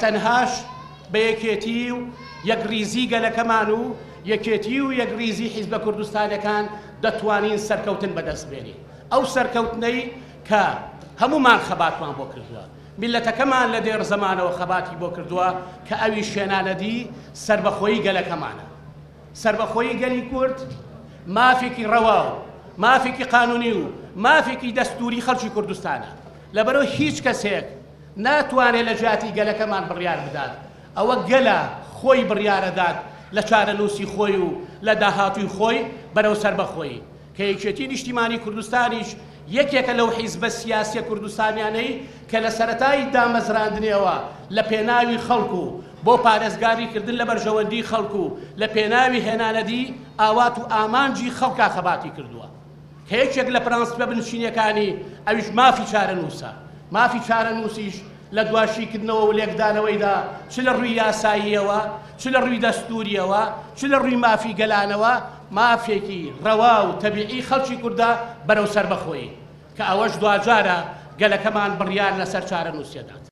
تەنهاش بە یەکێتی و یەکریزی گەلەکەمان و یەکێتی و یەکریزی حیزبە کوردستانەکان دەتوانین سەرکەوتن بەدەستبێنین. ئەو سەرکەوتنەی کە هەمومان خەباتمان بۆ کردووە، میلەتەکەمان لە دێر زەمانەوە خەباتی بۆ کردووە کە ئەوی شوێنانەدی سربەخۆیی گەلەکەمانە. سربەخۆیی گەلی کورد مافێکی ڕەوا و مافێکی قانونی و مافێکی دەستوری خەڵکی کوردستانە. لەبەرەوە هیچ کەسێک ناتوانێت لە جیاتی گەلەکەمان بڕیار بدات. ئەوە گەلە خۆی بڕیارەدات لە چارەنووسی خۆی و لە داهاتووی خۆی بەرەو سەربەخۆیی کە یەکێتی نیشتیمانی کوردستانیش یەکێکە لەو حیزبە سیاسیە کوردستانیانەی کە لە سەرەتای دامەزراندنەوە لە پێناوی خەڵکو بۆ پارێزگاریکردن لە بەرژەوەندی خەڵکو لە پێناوی هێنانەدی ئاوات و ئامانجی خەڵکا خەباتی کردووە کە یەکێک لە پرەنسپە بنشینەکانی ئەویش مافی چارەنووسە. مافی چارەنووسیش لە دواشیکردنەوە و لێکدانەوەیدا چ لە ڕووی یاساییەوە، چ لە ڕووی دەستوریەوە، چ لە ڕووی مافی گەلانەوە مافێکی ڕەوا و تەبیعی خەڵکی کووردا بەرەو سەربەخۆیی کە ئەوەش دوجارە گەلەکەمان بڕیار لەسەر چارەنووسیەدات.